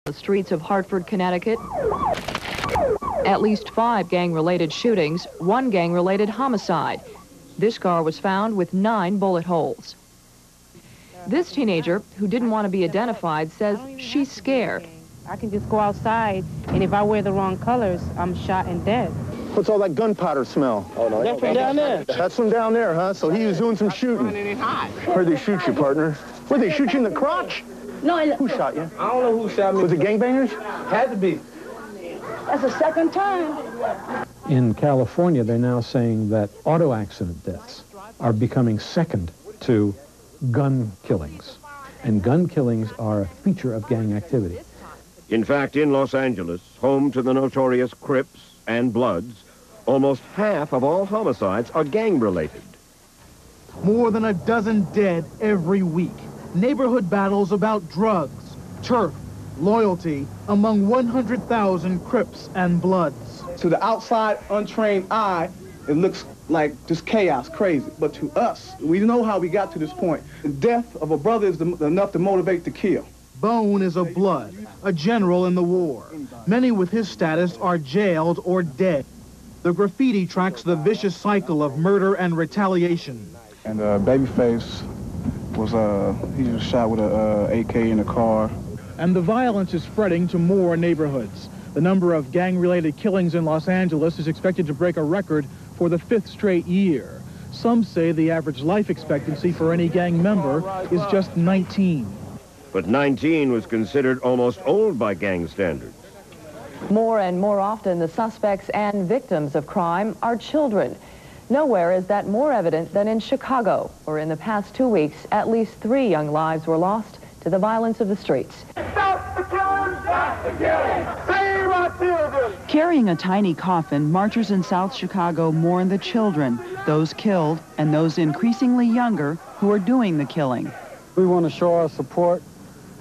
The streets of Hartford, Connecticut. At least 5 gang-related shootings, 1 gang-related homicide. This car was found with 9 bullet holes. This teenager, who didn't want to be identified, says she's scared. I can just go outside, and if I wear the wrong colors, I'm shot and dead. What's all that gunpowder smell? Oh, no, that's from down there. That's from down there, huh? So he was doing some shooting. Where'd they shoot you, partner? Where'd they shoot you in the crotch? No, who shot you? I don't know who shot me. Was it gangbangers? Had to be. That's the second time. In California, they're now saying that auto accident deaths are becoming second to gun killings. And gun killings are a feature of gang activity. In fact, in Los Angeles, home to the notorious Crips and Bloods, almost half of all homicides are gang-related. More than a dozen dead every week. Neighborhood battles about drugs, turf, loyalty among 100,000 Crips and Bloods. To the outside, untrained eye, it looks like just chaos, crazy. But to us, we know how we got to this point. The death of a brother is enough to motivate to kill. Bone is a Blood, a general in the war. Many with his status are jailed or dead. The graffiti tracks the vicious cycle of murder and retaliation. And Babyface he was shot with a AK in a car. And the violence is spreading to more neighborhoods. The number of gang-related killings in Los Angeles is expected to break a record for the 5th straight year. Some say the average life expectancy for any gang member is just 19. But 19 was considered almost old by gang standards. More and more often, the suspects and victims of crime are children. Nowhere is that more evident than in Chicago, where in the past 2 weeks, at least 3 young lives were lost to the violence of the streets. Stop the killing! Stop the killing! Save our children! Carrying a tiny coffin, marchers in South Chicago mourn the children, those killed, and those increasingly younger who are doing the killing. We want to show our support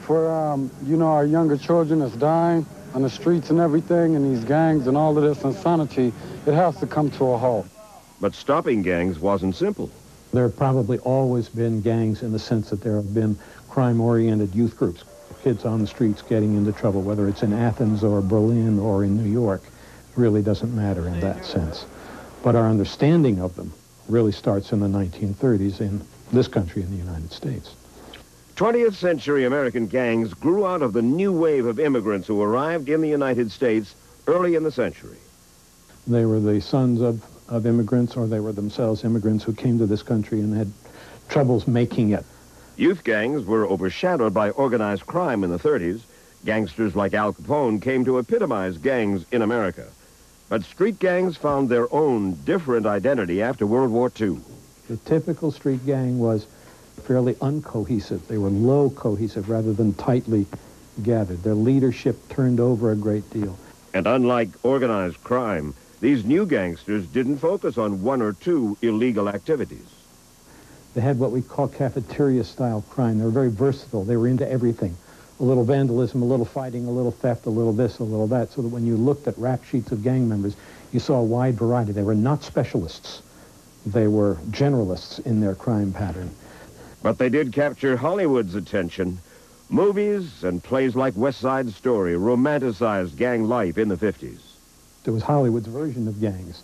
for, our younger children that's dying on the streets and everything, and these gangs and all of this insanity. It has to come to a halt. But stopping gangs wasn't simple. There have probably always been gangs in the sense that there have been crime-oriented youth groups, kids on the streets getting into trouble, whether it's in Athens or Berlin or in New York, really doesn't matter in that sense. But our understanding of them really starts in the 1930s in this country, in the United States. 20th century American gangs grew out of the new wave of immigrants who arrived in the United States early in the century. They were the sons of immigrants, or they were themselves immigrants who came to this country and had troubles making it. Youth gangs were overshadowed by organized crime in the 30s. Gangsters like Al Capone came to epitomize gangs in America. But street gangs found their own different identity after World War II. The typical street gang was fairly uncohesive. They were low cohesive rather than tightly gathered. Their leadership turned over a great deal. And unlike organized crime, these new gangsters didn't focus on 1 or 2 illegal activities. They had what we call cafeteria-style crime. They were very versatile. They were into everything. A little vandalism, a little fighting, a little theft, a little this, a little that, so that when you looked at rap sheets of gang members, you saw a wide variety. They were not specialists. They were generalists in their crime pattern. But they did capture Hollywood's attention. Movies and plays like West Side Story romanticized gang life in the 50s. It was Hollywood's version of gangs.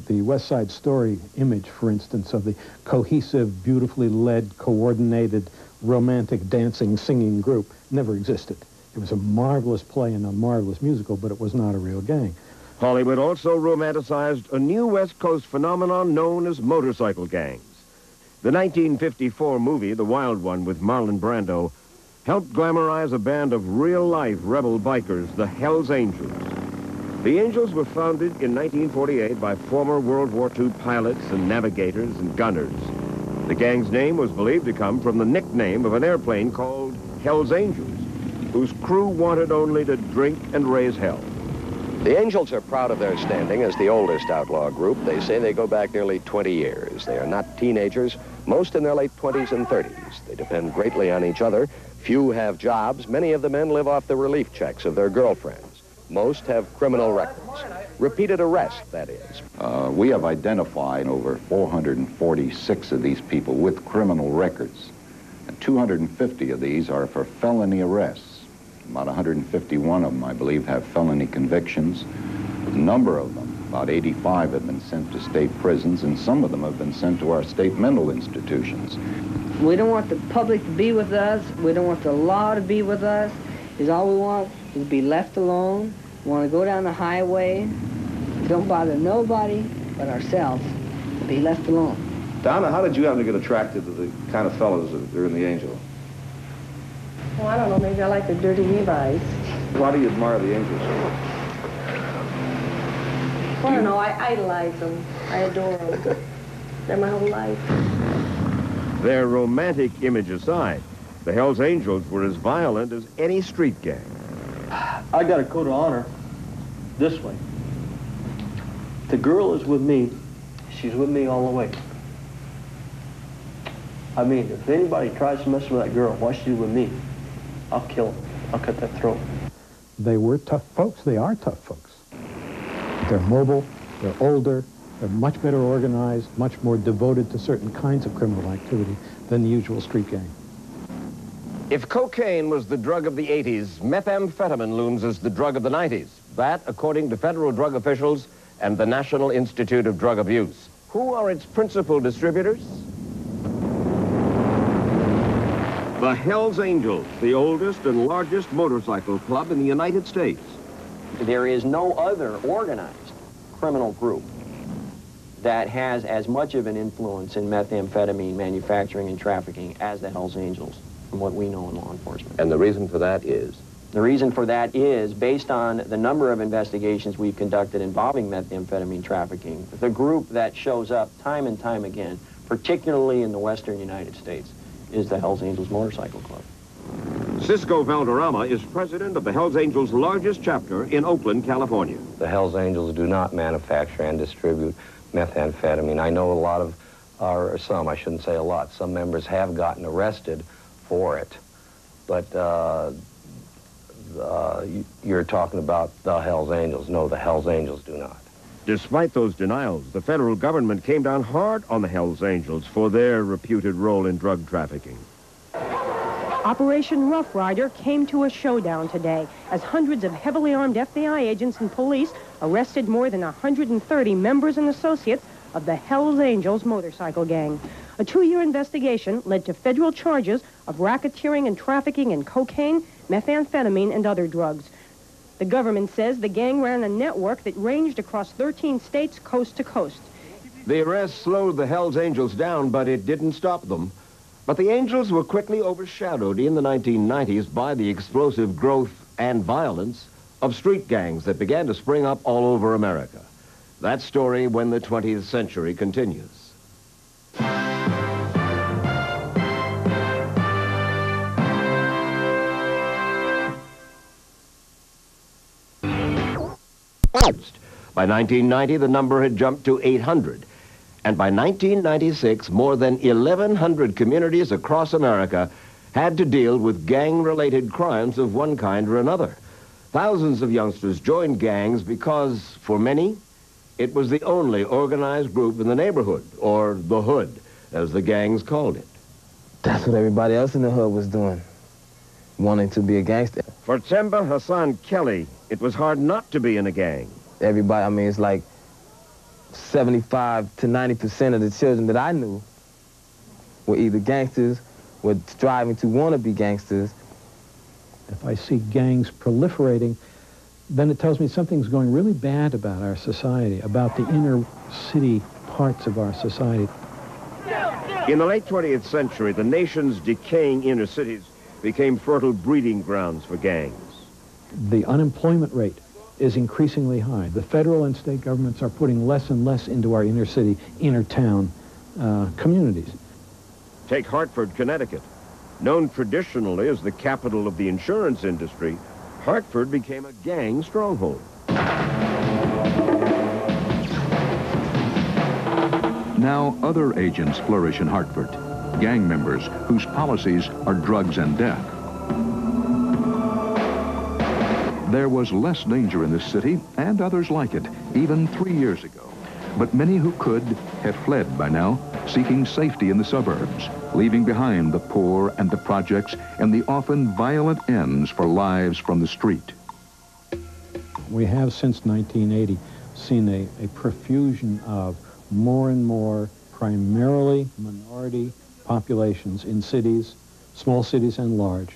The West Side Story image, for instance, of the cohesive, beautifully led, coordinated, romantic, dancing, singing group never existed. It was a marvelous play and a marvelous musical, but it was not a real gang. Hollywood also romanticized a new West Coast phenomenon known as motorcycle gangs. The 1954 movie, The Wild One, with Marlon Brando, helped glamorize a band of real-life rebel bikers, the Hells Angels. The Angels were founded in 1948 by former World War II pilots and navigators and gunners. The gang's name was believed to come from the nickname of an airplane called Hells Angels, whose crew wanted only to drink and raise hell. The Angels are proud of their standing as the oldest outlaw group. They say they go back nearly 20 years. They are not teenagers, most in their late 20s and 30s. They depend greatly on each other. Few have jobs. Many of the men live off the relief checks of their girlfriends. Most have criminal records. Repeated arrest, that is. We have identified over 446 of these people with criminal records. And 250 of these are for felony arrests. About 151 of them, I believe, have felony convictions. A number of them, about 85, have been sent to state prisons, and some of them have been sent to our state mental institutions. We don't want the public to be with us. We don't want the law to be with us. Is all we want is to be left alone. We want to go down the highway. Don't bother nobody but ourselves. Be left alone. Donna, how did you happen to get attracted to the kind of fellows that are in the Angel? Well, I don't know. Maybe I like the dirty Levi's. Why do you admire the Angels? Well, I don't know. I idolize them. I adore them. They're my whole life. Their romantic image aside, the Hells Angels were as violent as any street gang. I got a code of honor this way. The girl is with me. She's with me all the way. I mean, if anybody tries to mess with that girl while she's with me, I'll kill him. I'll cut that throat. They were tough folks. They are tough folks. They're mobile. They're older. They're much better organized, much more devoted to certain kinds of criminal activity than the usual street gang. If cocaine was the drug of the 80s, methamphetamine looms as the drug of the 90s. That, according to federal drug officials and the National Institute of Drug Abuse. Who are its principal distributors? The Hells Angels, the oldest and largest motorcycle club in the United States. There is no other organized criminal group that has as much of an influence in methamphetamine manufacturing and trafficking as the Hells Angels, from what we know in law enforcement. And the reason for that is? The reason for that is, based on the number of investigations we've conducted involving methamphetamine trafficking, the group that shows up time and time again, particularly in the western United States, is the Hells Angels Motorcycle Club. Cisco Valderrama is president of the Hells Angels' largest chapter in Oakland, California. The Hells Angels do not manufacture and distribute methamphetamine. I know a lot of, or some, I shouldn't say a lot, some members have gotten arrested for it. But you're talking about the Hells Angels. No, the Hells Angels do not. Despite those denials, the federal government came down hard on the Hells Angels for their reputed role in drug trafficking. Operation Rough Rider came to a showdown today as hundreds of heavily armed FBI agents and police arrested more than 130 members and associates of the Hells Angels motorcycle gang. A 2-year investigation led to federal charges of racketeering and trafficking in cocaine, methamphetamine, and other drugs. The government says the gang ran a network that ranged across 13 states coast to coast. The arrest slowed the Hells Angels down, but it didn't stop them. But the Angels were quickly overshadowed in the 1990s by the explosive growth and violence of street gangs that began to spring up all over America. That story when the 20th century continues. By 1990, the number had jumped to 800. And by 1996, more than 1,100 communities across America had to deal with gang-related crimes of one kind or another. Thousands of youngsters joined gangs because, for many, it was the only organized group in the neighborhood, or the hood, as the gangs called it. That's what everybody else in the hood was doing, wanting to be a gangster. For Temba Hassan Kelly, it was hard not to be in a gang. Everybody, I mean, it's like 75 to 90% of the children that I knew were either gangsters, were striving to want to be gangsters. If I see gangs proliferating, then it tells me something's going really bad about our society, about the inner city parts of our society. In the late 20th century, the nation's decaying inner cities became fertile breeding grounds for gangs. The unemployment rate is increasingly high. The federal and state governments are putting less and less into our inner city, inner town communities. Take Hartford, Connecticut. Known traditionally as the capital of the insurance industry, Hartford became a gang stronghold. Now other agents flourish in Hartford, gang members whose policies are drugs and death. There was less danger in this city, and others like it, even 3 years ago. But many who could have fled by now, seeking safety in the suburbs, leaving behind the poor and the projects and the often violent ends for lives from the street. We have, since 1980, seen a profusion of more and more primarily minority populations in cities, small cities and large,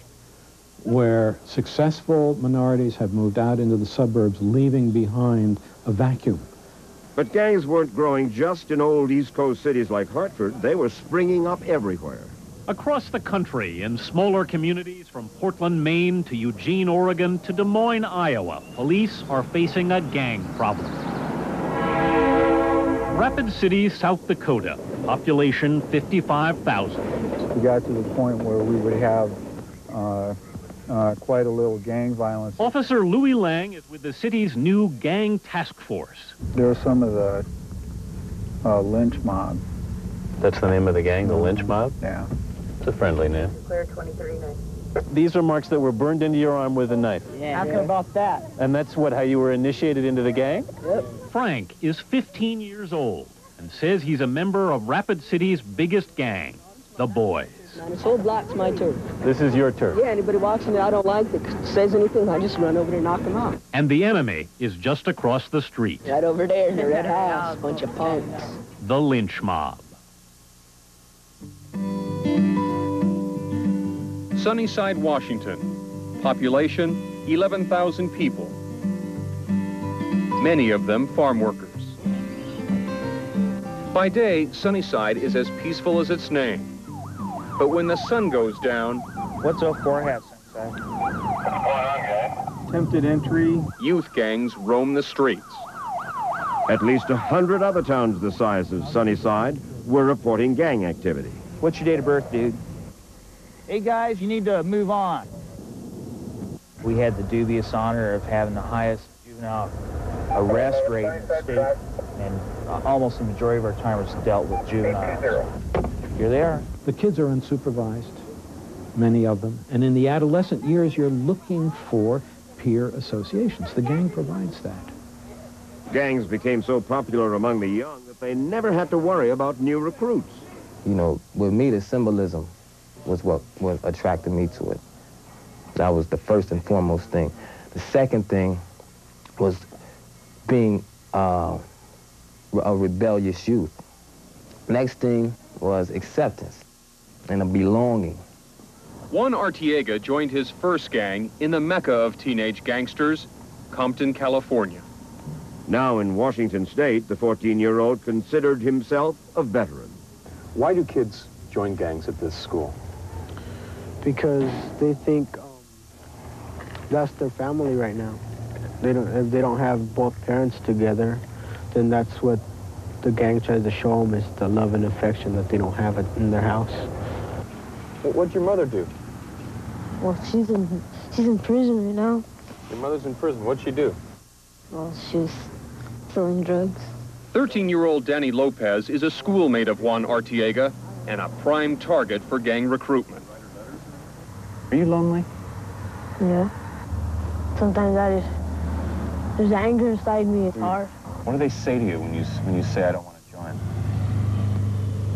where successful minorities have moved out into the suburbs, leaving behind a vacuum. But gangs weren't growing just in old East Coast cities like Hartford. They were springing up everywhere. Across the country, in smaller communities from Portland, Maine to Eugene, Oregon to Des Moines, Iowa, police are facing a gang problem. Rapid City, South Dakota, population 55,000. We got to the point where we would have quite a little gang violence. Officer Louis Lang is with the city's new gang task force. There are some of the lynch mob. That's the name of the gang, the lynch mob? Yeah. It's a friendly name. Clear 23-9. These are marks that were burned into your arm with a knife. Yeah. How about that? And that's what, how you were initiated into the gang? Yep. Frank is 15 years old and says he's a member of Rapid City's biggest gang, the Boys. This whole block's my turf. This is your turf? Yeah, anybody walks in there I don't like that says anything, I just run over there and knock them out. And the enemy is just across the street. Right over there in the red house, bunch of punks. The lynch mob. Sunnyside, Washington. Population, 11,000 people. Many of them farm workers. By day, Sunnyside is as peaceful as its name. But when the sun goes down... What's up for hat, Sunnyside? Attempted entry. Youth gangs roam the streets. At least 100 other towns the size of Sunnyside were reporting gang activity. What's your date of birth, dude? Hey, guys, you need to move on. We had the dubious honor of having the highest juvenile arrest rate in the state, and almost the majority of our time was dealt with juveniles. Here they are. The kids are unsupervised, many of them, and in the adolescent years, you're looking for peer associations. The gang provides that. Gangs became so popular among the young that they never had to worry about new recruits. You know, with me, the symbolism was what attracted me to it. That was the first and foremost thing. The second thing was being a rebellious youth. Next thing was acceptance and a belonging. Juan Artiega joined his first gang in the mecca of teenage gangsters, Compton, California. Now in Washington State, the 14-year-old considered himself a veteran. Why do kids join gangs at this school? Because they think that's their family right now. If they don't have both parents together, then that's what the gang tries to show them, is the love and affection that they don't have in their house. What'd your mother do? Well, she's in prison right now. Your mother's in prison. What'd she do? Well, she was selling drugs. 13-year-old Danny Lopez is a schoolmate of Juan Artiega and a prime target for gang recruitment. Are you lonely? Yeah. Sometimes there's anger inside me. It's hard. What do they say to you when you say, I don't want to join?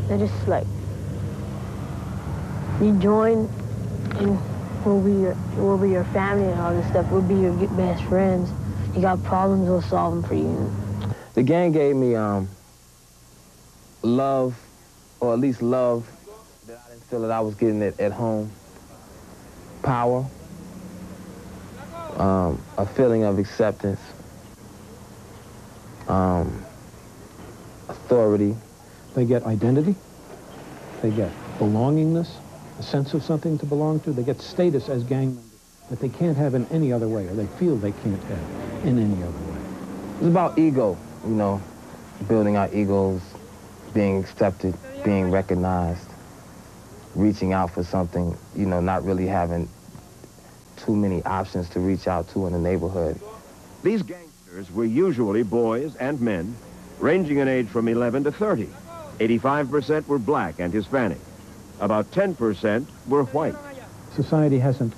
They're just like, you join and we'll be your family and all this stuff. We'll be your best friends. You got problems, we'll solve them for you. The gang gave me love, or at least love that I didn't feel that I was getting it at home. Power, a feeling of acceptance, authority. They get identity, they get belongingness, a sense of something to belong to. They get status as gang members that they can't have in any other way, or they feel they can't have in any other way. It's about ego, you know, building our egos, being accepted, being recognized, reaching out for something, you know, not really having too many options to reach out to in the neighborhood. These gangsters were usually boys and men, ranging in age from 11 to 30. 85% were black and Hispanic. About 10% were white. Society hasn't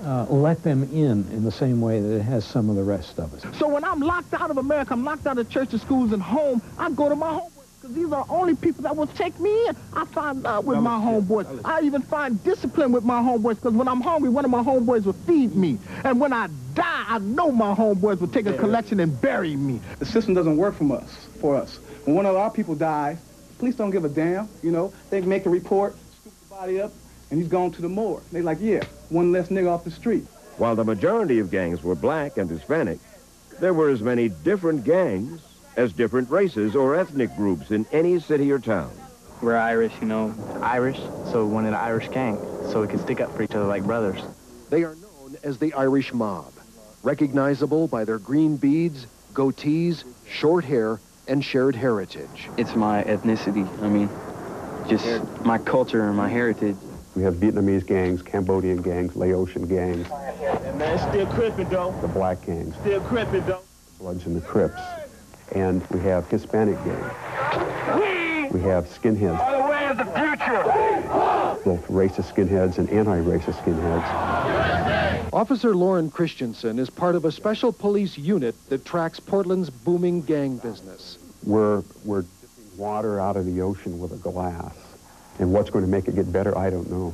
let them in the same way that it has some of the rest of us. So when I'm locked out of America, I'm locked out of churches, schools, and home, I go to my homeboys, because these are the only people that will take me in. I find love with my homeboys. I even find discipline with my homeboys, because when I'm hungry, one of my homeboys will feed me. And when I die, I know my homeboys will take a collection and bury me. The system doesn't work for us. When one of our people dies, police don't give a damn, you know. They make a report, scoop the body up, and he's gone to the morgue. They're like, yeah, one less nigga off the street. While the majority of gangs were black and Hispanic, there were as many different gangs as different races or ethnic groups in any city or town. We're Irish, you know, Irish, so we wanted an Irish gang, so we could stick up for each other like brothers. They are known as the Irish Mob, recognizable by their green beads, goatees, short hair, and shared heritage. It's my ethnicity, I mean, just my culture and my heritage. We have Vietnamese gangs, Cambodian gangs, Laotian gangs. And man, it's still crippin' though. The black gangs. Still crippin' though. Bloods and the Crips. And we have Hispanic gangs. We have skinheads. By the way of the future. Both racist skinheads and anti-racist skinheads. Officer Lauren Christensen is part of a special police unit that tracks Portland's booming gang business. We're dipping water out of the ocean with a glass. And what's going to make it get better, I don't know.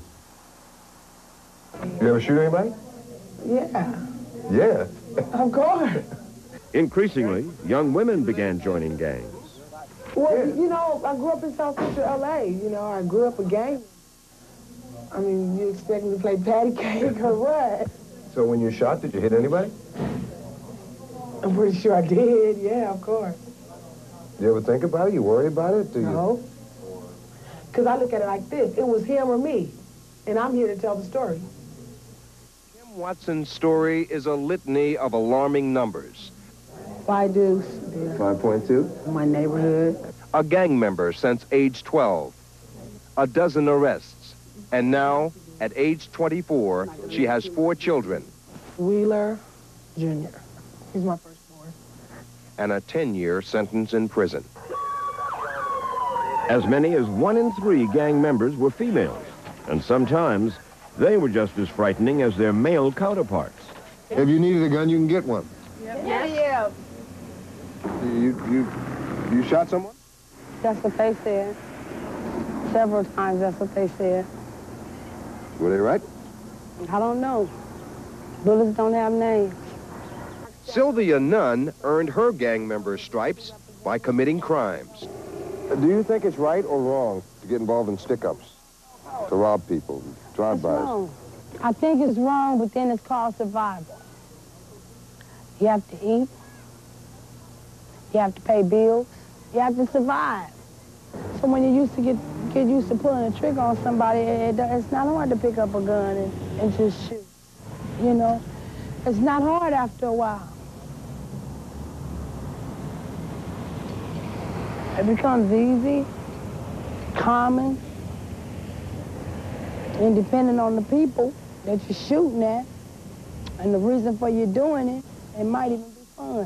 You ever shoot anybody? Yeah. Yeah. Of course. Increasingly, young women began joining gangs. Well, you know, I grew up in South Central L.A. You know, I grew up a gang. I mean, you expect me to play patty cake or what? So when you shot, did you hit anybody? I'm pretty sure I did, yeah, of course. Do you ever think about it? You worry about it? Do you? No. Because I look at it like this. It was him or me, and I'm here to tell the story. Kim Watson's story is a litany of alarming numbers. 5 deuce. 5.2? My neighborhood. A gang member since age 12. A dozen arrests. And now, at age 24, she has 4 children. Wheeler Jr. He's my firstborn. And a 10-year sentence in prison. As many as 1 in 3 gang members were females, and sometimes they were just as frightening as their male counterparts. If you needed a gun, you can get one. Yeah. You shot someone? That's what they said. Several times, that's what they said. Were they right? I don't know. Bullets don't have names. Sylvia Nunn earned her gang member stripes by committing crimes. Do you think it's right or wrong to get involved in stick-ups, to rob people, drive-bys? I think it's wrong, but then it's called survival. You have to eat. You have to pay bills. You have to survive. So when you used to get used to pulling a trigger on somebody, it's not hard to pick up a gun and just shoot. You know, it's not hard after a while. It becomes easy, common, and depending on the people that you're shooting at and the reason for you doing it, it might even be fun.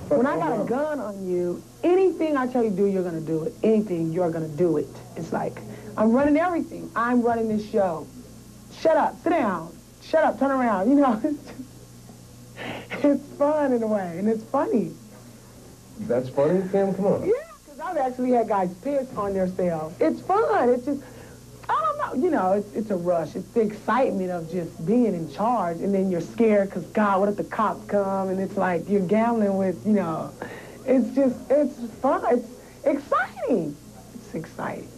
When I got a gun on you, anything I tell you to do, you're going to do it. Anything, you're going to do it. It's like, I'm running everything. I'm running this show. Shut up, sit down. Shut up, turn around. You know, it's fun in a way, and it's funny. That's funny, Kim? Come on. Yeah, because I've actually had guys piss on themselves. It's fun. It's just, I don't know. You know, it's a rush. It's the excitement of just being in charge, and then you're scared because, God, what if the cops come? And it's like you're gambling with, you know, it's fun. It's exciting. It's exciting.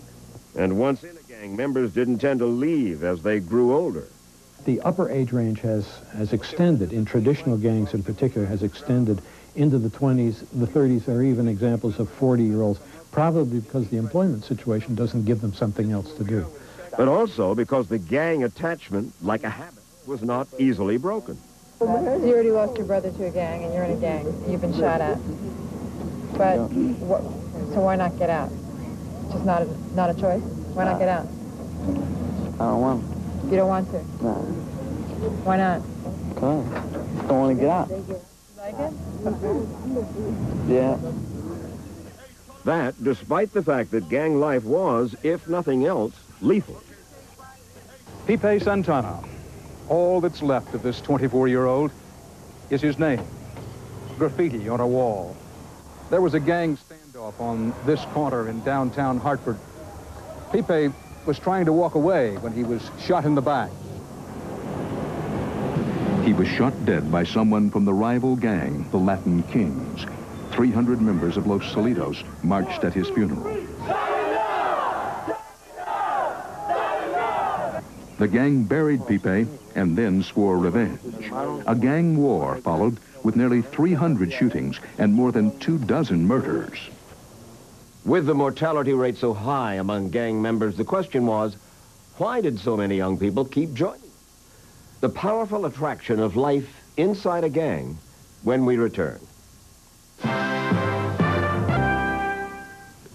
And once in a gang, members didn't tend to leave as they grew older. The upper age range has extended, in traditional gangs in particular, has extended into the 20s, the 30s. There are even examples of 40-year-olds, probably because the employment situation doesn't give them something else to do. But also because the gang attachment, like a habit, was not easily broken. You already lost your brother to a gang, and you're in a gang. You've been shot at. But, so why not get out? Just not a choice? Why not get out? I don't want to. You don't want to? No. Why not? Because I don't want to get out. You like it? Yeah. That, despite the fact that gang life was, if nothing else, lethal. Pipe Santana, All that's left of this 24-year-old is his name, graffiti on a wall. There was a gang standoff on this corner in downtown Hartford. Pipe was trying to walk away when he was shot in the back. He was shot dead by someone from the rival gang, the Latin Kings. 300 members of Los Solitos marched at his funeral. The gang buried Pipe and then swore revenge. A gang war followed with nearly 300 shootings and more than 24 murders. With the mortality rate so high among gang members, the question was, why did so many young people keep joining? The powerful attraction of life inside a gang when we return.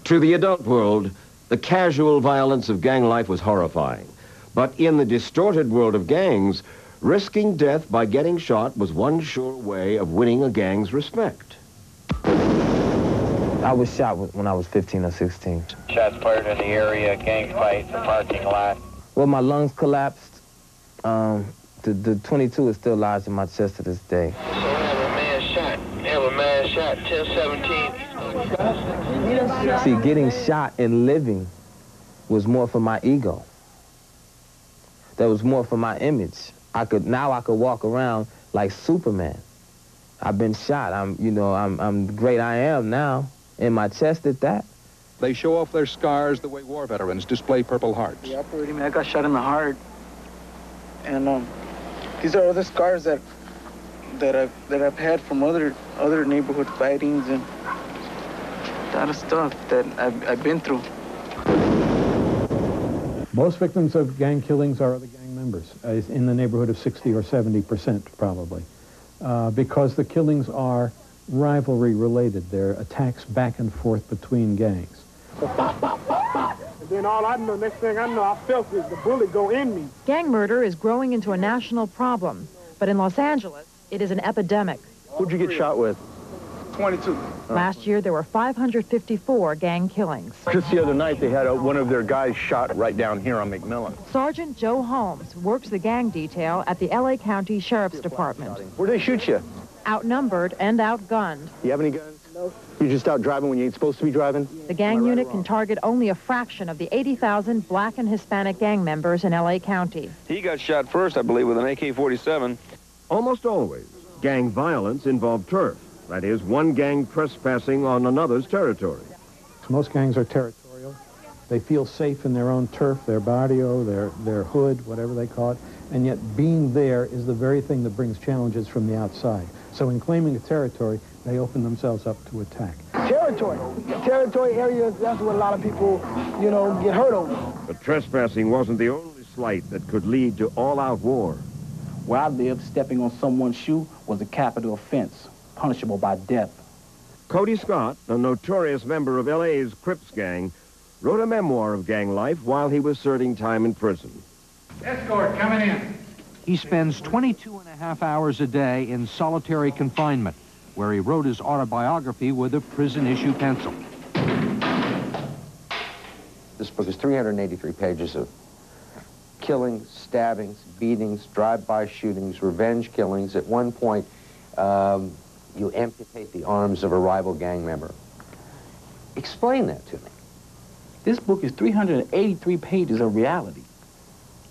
To the adult world, the casual violence of gang life was horrifying. But in the distorted world of gangs, risking death by getting shot was one sure way of winning a gang's respect. I was shot when I was 15 or 16. Shots fired in the area, gang fight, the parking lot. Well, my lungs collapsed. The 22 is still lodged in my chest to this day. So we have a man shot, 10-17. See, getting shot and living was more for my ego. That was more for my image. Now I could walk around like Superman. I've been shot. I'm the great I am now. In my chest at that. They show off their scars the way war veterans display Purple Hearts. Yeah, I got shot in the heart. And these are other scars that I've had from other neighborhood fightings and a lot of stuff that I've been through. Most victims of gang killings are other gang members, in the neighborhood of 60 or 70% probably, because the killings are rivalry related. They're attacks back and forth between gangs. And then all I know, next thing I know, I felt is the bullet go in me. Gang murder is growing into a national problem, but in Los Angeles, it is an epidemic. Who'd you get shot with? 22. Last year, there were 554 gang killings. Just the other night, they had one of their guys shot right down here on McMillan. Sergeant Joe Holmes works the gang detail at the L.A. County Sheriff's Department. Where'd they shoot you? Outnumbered and outgunned. You have any guns? No. You're just out driving when you ain't supposed to be driving? The gang unit can target only a fraction of the 80,000 black and Hispanic gang members in L.A. County. He got shot first, I believe, with an AK-47. Almost always, gang violence involved turf. That is, one gang trespassing on another's territory. Most gangs are territorial. They feel safe in their own turf, their barrio, their hood, whatever they call it, and yet being there is the very thing that brings challenges from the outside. So in claiming a territory, they open themselves up to attack. Territory areas, that's what a lot of people, get hurt over. But trespassing wasn't the only slight that could lead to all-out war. Where I lived, stepping on someone's shoe was a capital offense, punishable by death. Cody Scott, a notorious member of L.A.'s Crips gang, wrote a memoir of gang life while he was serving time in prison. Escort coming in. He spends 22.5 hours a day in solitary confinement, where he wrote his autobiography with a prison-issue pencil. This book is 383 pages of killings, stabbings, beatings, drive-by shootings, revenge killings. At one point, you amputate the arms of a rival gang member. Explain that to me. This book is 383 pages of reality.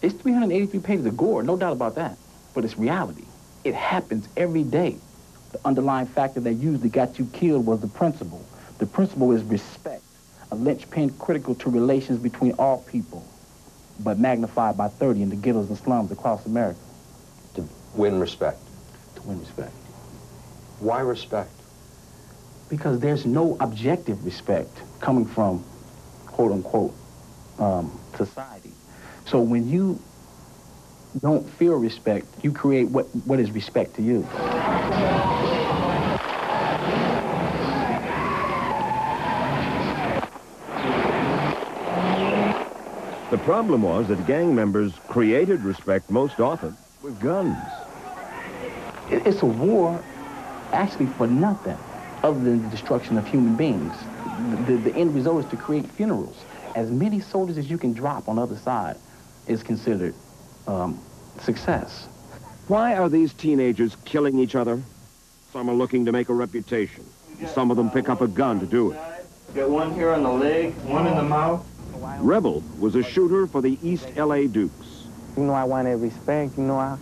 It's 383 pages of gore, no doubt about that. But it's reality. It happens every day. The underlying factor that usually got you killed was the principle. The principle is respect, a linchpin critical to relations between all people, but magnified by 30 in the ghettos and slums across America. To win respect. To win respect. Why respect? Because there's no objective respect coming from, quote unquote, society. So when you don't feel respect, you create what is respect to you. The problem was that gang members created respect most often with guns. It's a war actually for nothing other than the destruction of human beings. The end result is to create funerals. As many soldiers as you can drop on the other side is considered success. Why are these teenagers killing each other? Some are looking to make a reputation. Some of them pick up a gun to do it. Got one here on the leg, one in the mouth. Rebel was a shooter for the East L.A. Dukes. You know, I wanted respect. You know,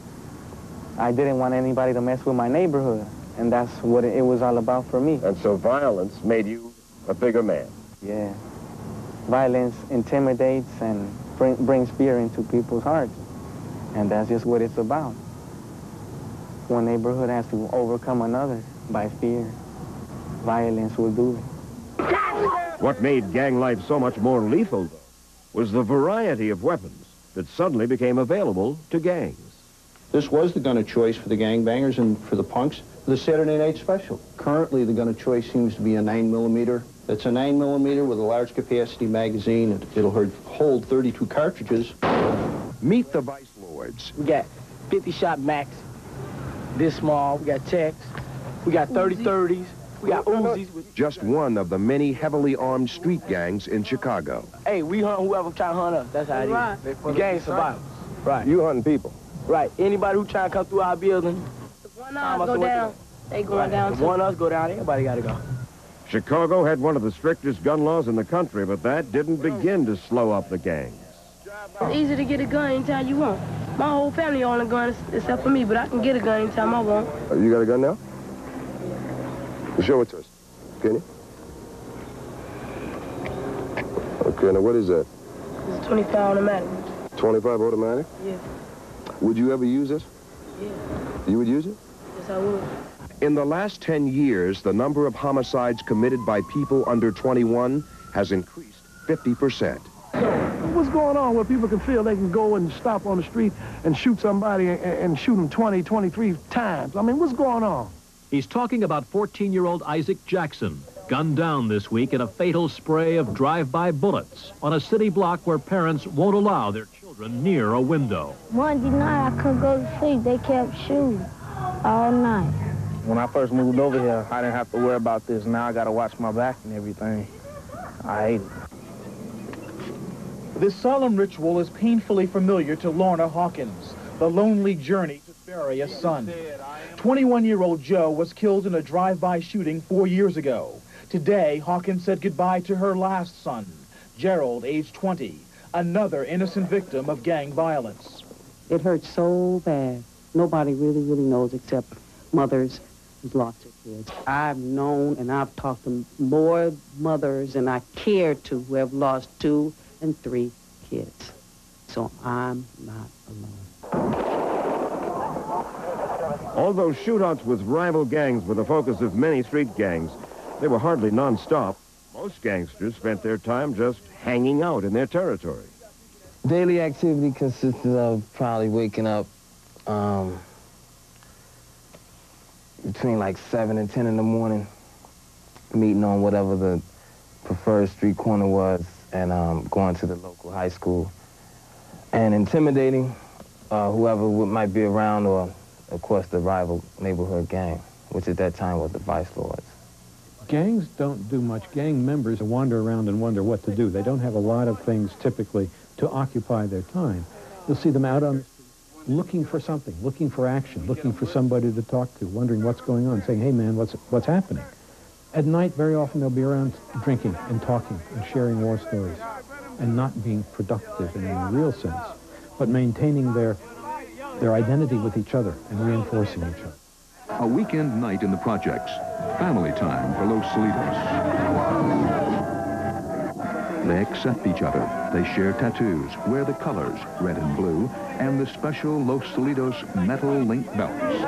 I didn't want anybody to mess with my neighborhood. And that's what it was all about for me. And so violence made you a bigger man. Yeah. Violence intimidates and brings fear into people's hearts. And that's just what it's about. One neighborhood has to overcome another by fear. Violence will do it. What made gang life so much more lethal, though, was the variety of weapons that suddenly became available to gangs. This was the gun of choice for the gangbangers and for the punks, the Saturday Night Special. Currently, the gun of choice seems to be a 9mm. It's a 9mm with a large capacity magazine. It'll hold 32 cartridges. Meet the Vice Lords. We got 50-shot max, this small. We got Techs. We got 30-30s. We got Uzis. Just one of the many heavily armed street gangs in Chicago. Hey, we hunt whoever try to hunt us. That's how it is. The gang survival. Right. You hunting people? Right. Anybody who try to come through our building. If one of us go down, they going down too. If one of us go down, everybody got to go. Chicago had one of the strictest gun laws in the country, but that didn't begin to slow up the gangs. It's easy to get a gun anytime you want. My whole family own a gun except for me, but I can get a gun anytime I want. You got a gun now? Show it to us. Can you? Okay, now what is that? It's a 25 automatic. 25 automatic? Yeah. Would you ever use this? Yeah. You would use it? Yes, I would. In the last 10 years, the number of homicides committed by people under 21 has increased 50%. What's going on where people can feel they can go and stop on the street and shoot somebody and shoot them 20, 23 times? I mean, what's going on? He's talking about 14-year-old Isaac Jackson, gunned down this week in a fatal spray of drive-by bullets on a city block where parents won't allow their children near a window. Monday night, I couldn't go to sleep. They kept shooting all night. When I first moved over here, I didn't have to worry about this. Now I got to watch my back and everything. I hate it. This solemn ritual is painfully familiar to Lorna Hawkins, the lonely journey to bury a son. 21-year-old Joe was killed in a drive-by shooting 4 years ago. Today, Hawkins said goodbye to her last son, Gerald, age 20, another innocent victim of gang violence. It hurts so bad. Nobody really knows except mothers who've lost their kids. I've known and I've talked to more mothers than I care to who have lost 2 and 3 kids. So I'm not alone. Although shootouts with rival gangs were the focus of many street gangs, they were hardly non-stop. Most gangsters spent their time just hanging out in their territory. Daily activity consisted of probably waking up between like 7 and 10 in the morning, meeting on whatever the preferred street corner was, and going to the local high school and intimidating whoever might be around, or of course the rival neighborhood gang, which at that time was the Vice Lords. Gangs don't do much. Gang members wander around and wonder what to do. They don't have a lot of things typically to occupy their time. You'll see them out on the street looking for something, looking for action, looking for somebody to talk to, wondering what's going on, saying, hey man, what's happening? At night, very often they'll be around drinking and talking and sharing war stories and not being productive in any real sense, but maintaining their identity with each other and reinforcing each other. A weekend night in the projects. Family time for Los Solitos. They accept each other. They share tattoos, wear the colors, red and blue, and the special Los Solitos metal link belts.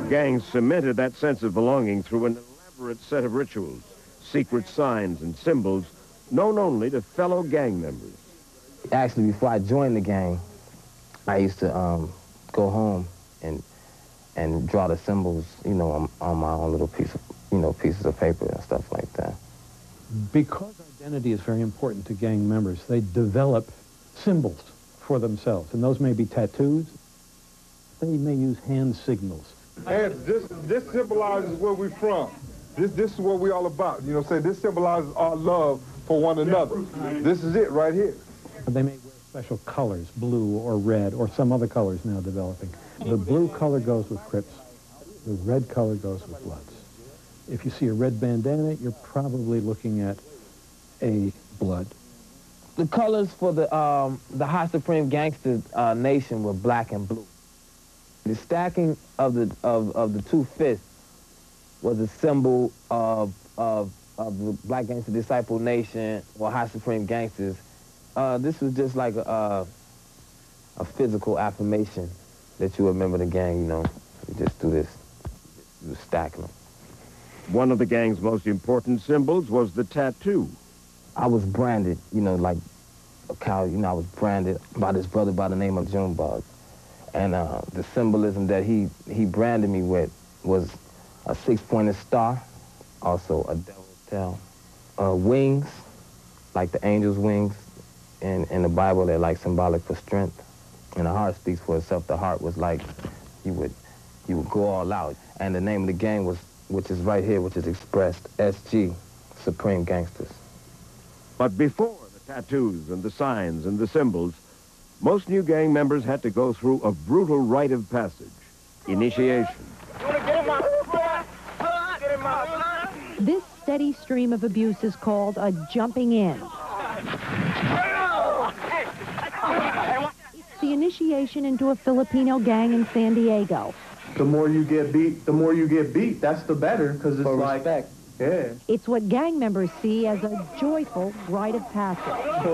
Gangs cemented that sense of belonging through an elaborate set of rituals, secret signs and symbols known only to fellow gang members. Actually, before I joined the gang, I used to go home and draw the symbols, you know, on my own little pieces of paper and stuff like that. Because identity is very important to gang members, they develop symbols for themselves, and those may be tattoos. They may use hand signals. And this symbolizes where we're from. This is what we're all about. You know what I'm saying? This symbolizes our love for one another. This is it right here. They may wear special colors, blue or red or some other colors now developing. The blue color goes with Crips. The red color goes with Bloods. If you see a red bandana, you're probably looking at a Blood. The colors for the High Supreme Gangster Nation were black and blue. The stacking of the two fists was a symbol of the Black Gangster Disciple Nation or High Supreme Gangsters. This was just like a physical affirmation that you remember the gang, you know. You just do this, you stacking them. One of the gang's most important symbols was the tattoo. I was branded, you know, like a cow, you know, I was branded by this brother by the name of Junebug. And the symbolism that he branded me with was a 6-pointed star, also a devil's tail, wings, like the angel's wings. In the Bible, they're like symbolic for strength. And the heart speaks for itself. The heart was like you would go all out. And the name of the gang was, which is right here, which is expressed, SG, Supreme Gangsters. But before the tattoos and the signs and the symbols, most new gang members had to go through a brutal rite of passage, initiation. This steady stream of abuse is called a jumping in. It's the initiation into a Filipino gang in San Diego. The more you get beat, that's the better, because it's like, respect. Yeah. It's what gang members see as a joyful rite of passage. It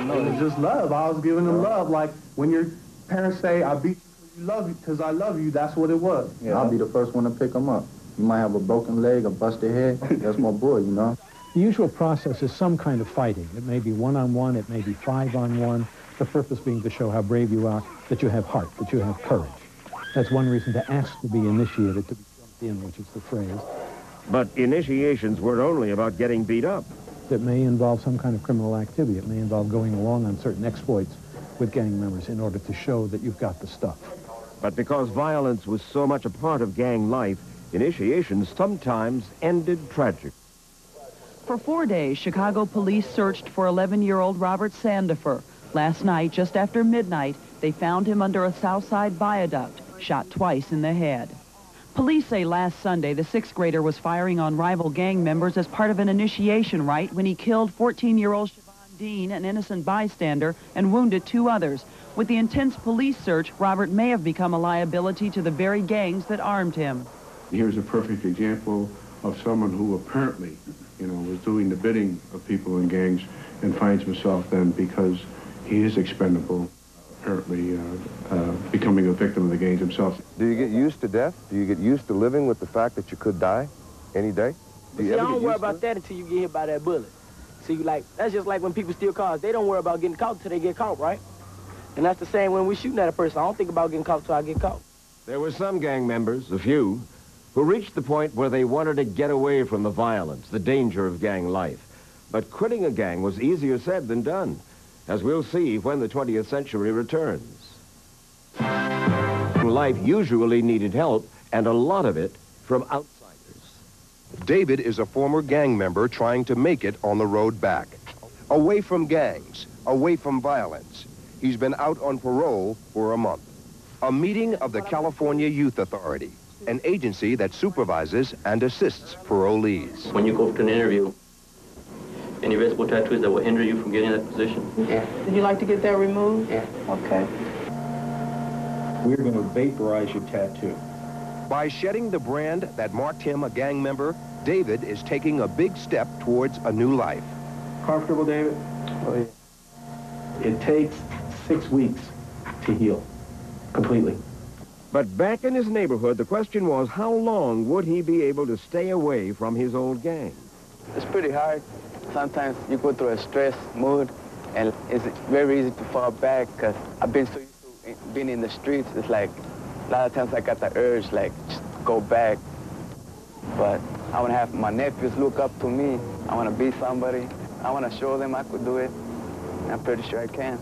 was just love. I was giving them love. Like when your parents say, I beat you because I love you, that's what it was. Yeah. I'll be the first one to pick them up. You might have a broken leg, a busted head. That's my boy, you know. The usual process is some kind of fighting. It may be one-on-one, it may be 5-on-1. The purpose being to show how brave you are, that you have heart, that you have courage. That's one reason to ask to be initiated, to be jumped in, which is the phrase. But initiations weren't only about getting beat up. It may involve some kind of criminal activity. It may involve going along on certain exploits with gang members in order to show that you've got the stuff. But because violence was so much a part of gang life, initiations sometimes ended tragic. For 4 days, Chicago police searched for 11-year-old Robert Sandifer. Last night, just after midnight, they found him under a Southside viaduct, shot twice in the head. Police say last Sunday the 6th grader was firing on rival gang members as part of an initiation rite when he killed 14-year-old Siobhan Dean, an innocent bystander, and wounded 2 others. With the intense police search, Robert may have become a liability to the very gangs that armed him. Here's a perfect example of someone who apparently, you know, was doing the bidding of people in gangs and finds himself then, because he is expendable, apparently becoming a victim of the gangs himself. Do you get used to death? Do you get used to living with the fact that you could die any day? See, I don't worry about that until you get hit by that bullet. See, like, that's just like when people steal cars. They don't worry about getting caught until they get caught, right? And that's the same when we're shooting at a person. I don't think about getting caught until I get caught. There were some gang members, a few, who reached the point where they wanted to get away from the violence, the danger of gang life. But quitting a gang was easier said than done, as we'll see when the 20th century returns. Life usually needed help, and a lot of it from outsiders. David is a former gang member trying to make it on the road back. Away from gangs, away from violence. He's been out on parole for a month. A meeting of the California Youth Authority, an agency that supervises and assists parolees. When you go to an interview, any visible tattoos that will hinder you from getting that position? Yeah. Did you like to get that removed? Yeah. Okay. We're going to vaporize your tattoo. By shedding the brand that marked him a gang member, David is taking a big step towards a new life. Comfortable, David? Oh, yeah. It takes 6 weeks to heal completely. But back in his neighborhood, the question was, how long would he be able to stay away from his old gang? It's pretty hard. Sometimes you go through a stress mood, and it's very easy to fall back, because I've been so used to being in the streets. It's like, a lot of times I got the urge, like, just go back. But I want to have my nephews look up to me. I want to be somebody. I want to show them I could do it. And I'm pretty sure I can.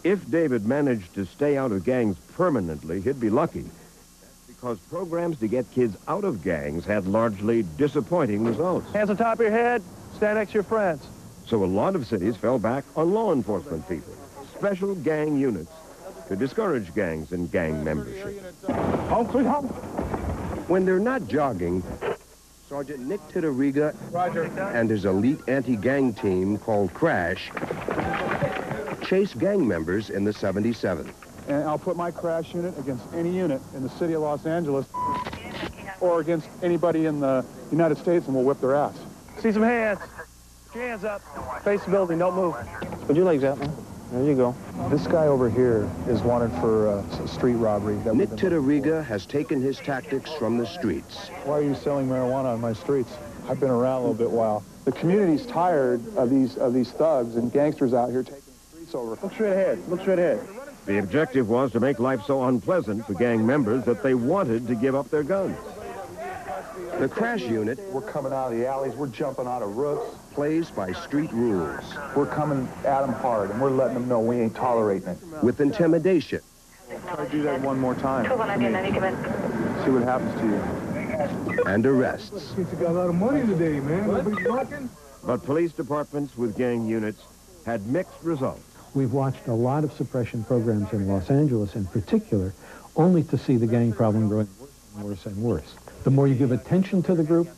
If David managed to stay out of gangs permanently, he'd be lucky. That's because programs to get kids out of gangs had largely disappointing results. Hands on top of your head, stand next to your friends. So a lot of cities fell back on law enforcement people, special gang units, to discourage gangs and gang membership. Home sweet home. When they're not jogging, Sergeant Nick Titteriga and his elite anti-gang team called Crash chase gang members in the 77. And I'll put my crash unit against any unit in the city of Los Angeles or against anybody in the United States, and we'll whip their ass. See some hands. Put your hands up. Face the building. Don't move. Put your legs out, man. There you go. This guy over here is wanted for street robbery. Nick Titteriga has taken his tactics from the streets. Why are you selling marijuana on my streets? I've been around a little bit while. The community's tired of these thugs and gangsters out here taking the streets over. Look straight ahead. Look straight ahead. The objective was to make life so unpleasant for gang members that they wanted to give up their guns. The Crash unit, we're coming out of the alleys, we're jumping out of roofs. Plays by street rules. We're coming at them hard, and we're letting them know we ain't tolerating it. With intimidation. Try to do that one more time. See what happens to you. And arrests. You got a lot of money today, man. But police departments with gang units had mixed results. We've watched a lot of suppression programs in Los Angeles in particular, only to see the gang problem growing worse and worse and worse. The more you give attention to the group,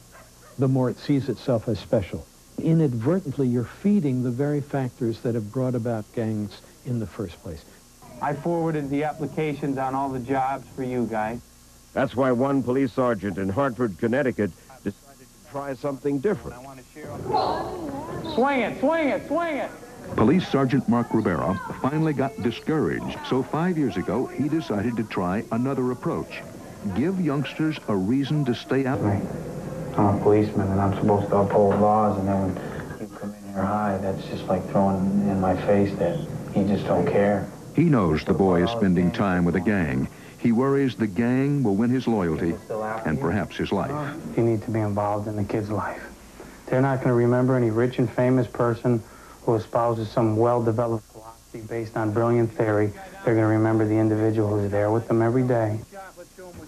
the more it sees itself as special. Inadvertently, you're feeding the very factors that have brought about gangs in the first place. I forwarded the applications on all the jobs for you guys. That's why one police sergeant in Hartford, Connecticut decided to try something different. Swing it, swing it, swing it! Police Sergeant Mark Rivera finally got discouraged, so 5 years ago, he decided to try another approach. Give youngsters a reason to stay out. I'm a policeman and I'm supposed to uphold laws, and then when you come in here high, that's just like throwing in my face that you just don't care. He knows the boy is spending time with a gang. He worries the gang will win his loyalty and perhaps his life. You need to be involved in the kid's life. They're not going to remember any rich and famous person who espouses some well-developed philosophy based on brilliant theory. They're going to remember the individual who's there with them every day.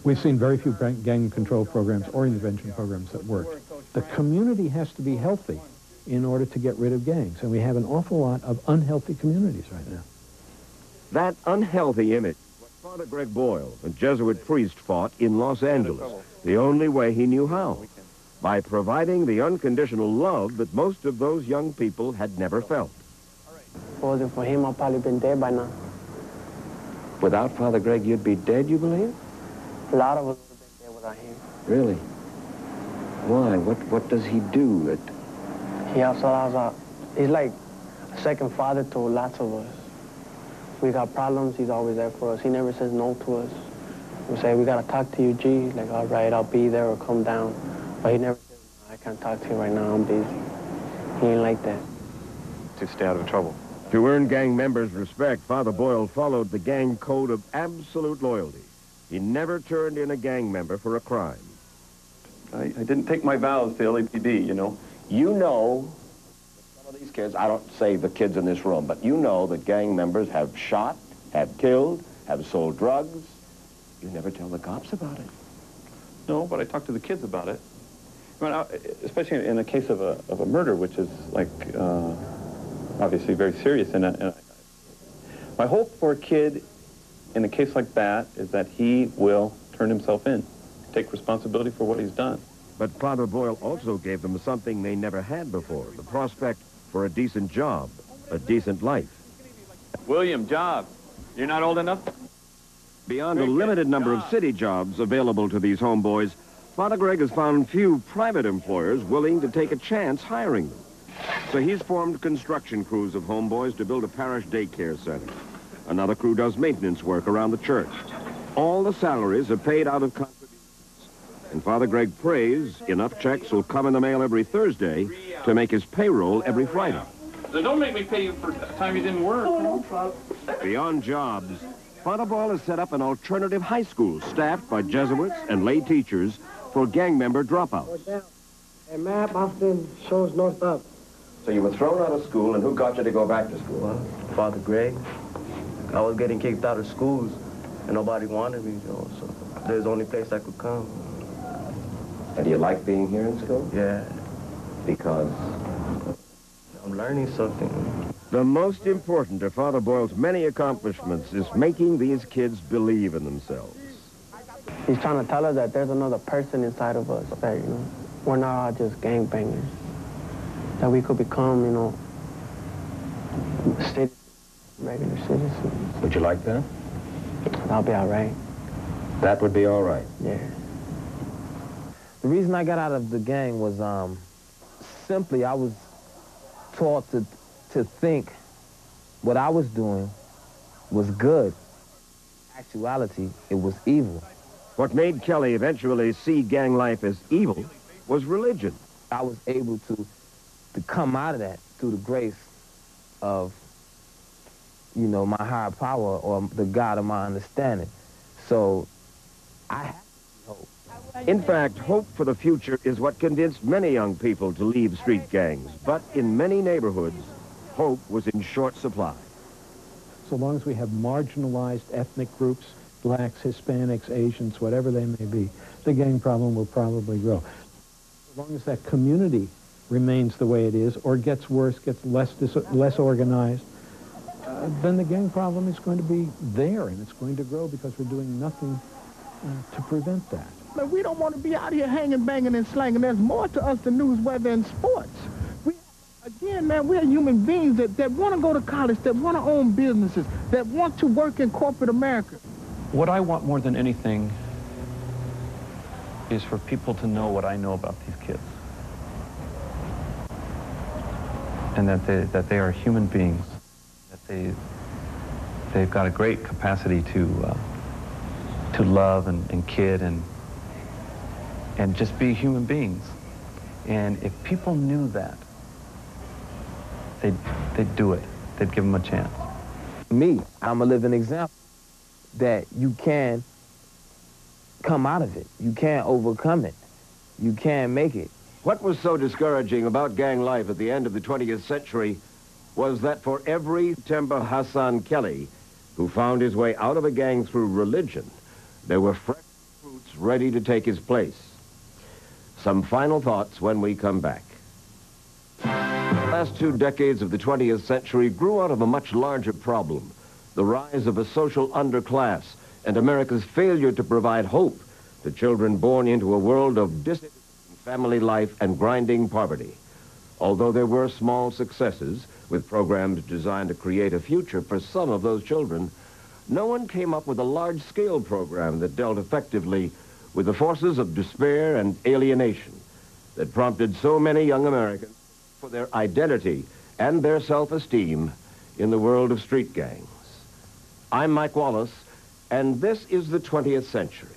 We've seen very few gang control programs or intervention programs that work. The community has to be healthy in order to get rid of gangs, and we have an awful lot of unhealthy communities right now. That unhealthy image, what Father Greg Boyle, a Jesuit priest, fought in Los Angeles, the only way he knew how, by providing the unconditional love that most of those young people had never felt. If it wasn't for him, I'd probably been dead by now. Without Father Greg, you'd be dead, you believe? A lot of us would have been dead without him. Really? Why? What does he do that... He helps us out. He's like a second father to lots of us. We got problems, he's always there for us. He never says no to us. We say, we gotta talk to you, G. Like, all right, I'll be there or come down. But he never says, I can't talk to you right now, I'm busy. He ain't like that. To stay out of trouble. To earn gang members' respect, Father Boyle followed the gang code of absolute loyalty. He never turned in a gang member for a crime. I didn't take my vows to LAPD, you know. You know, some of these kids, I don't say the kids in this room, but you know that gang members have shot, have killed, have sold drugs. You never tell the cops about it. No, but I talked to the kids about it. I mean, especially in a case of a murder, which is like obviously very serious. And my hope for a kid in a case like that is that he will turn himself in, take responsibility for what he's done. But Father Boyle also gave them something they never had before, the prospect for a decent job, a decent life. William, job. You're not old enough? Beyond a limited number of city jobs available to these homeboys, Father Greg has found few private employers willing to take a chance hiring them. So he's formed construction crews of homeboys to build a parish daycare center. Another crew does maintenance work around the church. All the salaries are paid out of contributions. And Father Greg prays enough checks will come in the mail every Thursday to make his payroll every Friday. So don't make me pay you for time you didn't work. Beyond jobs, Father Boyle has set up an alternative high school staffed by Jesuits and lay teachers for gang member dropouts. A map often shows north up. So you were thrown out of school, and who got you to go back to school, huh? Father Greg. I was getting kicked out of schools, and nobody wanted me, you know, so there's the only place I could come. And do you like being here in school? Yeah. Because? I'm learning something. The most important of Father Boyle's many accomplishments is making these kids believe in themselves. He's trying to tell us that there's another person inside of us, that, you know, we're not all just gangbangers. That we could become, you know, regular citizens. Would you like that? That'll be all right. That would be all right. Yeah. The reason I got out of the gang was simply I was taught to think what I was doing was good. In actuality, it was evil. What made Kelly eventually see gang life as evil was religion. I was able to come out of that through the grace of, you know, my higher power or the God of my understanding. So I have hope. In fact, hope for the future is what convinced many young people to leave street gangs. But in many neighborhoods, hope was in short supply. So long as we have marginalized ethnic groups, blacks, Hispanics, Asians, whatever they may be, the gang problem will probably grow. As long as that community remains the way it is or gets worse, gets less organized, then the gang problem is going to be there, and it's going to grow because we're doing nothing to prevent that. Man, we don't want to be out here hanging, banging, and slanging. There's more to us than news, weather, and sports. Again, man, we're human beings that want to go to college, that want to own businesses, that want to work in corporate America. What I want more than anything is for people to know what I know about these kids. And that they are human beings, that they've got a great capacity to love and kid and just be human beings. And if people knew that, they'd do it. They'd give them a chance. Me, I'm a living example that you can come out of it. You can overcome it. You can make it. What was so discouraging about gang life at the end of the 20th century was that for every Temba Hassan Kelly who found his way out of a gang through religion, there were fresh recruits ready to take his place. Some final thoughts when we come back. The last 2 decades of the 20th century grew out of a much larger problem, the rise of a social underclass and America's failure to provide hope to children born into a world of distant family life and grinding poverty. Although there were small successes with programs designed to create a future for some of those children, no one came up with a large-scale program that dealt effectively with the forces of despair and alienation that prompted so many young Americans for their identity and their self-esteem in the world of street gangs. I'm Mike Wallace, and this is the 20th century.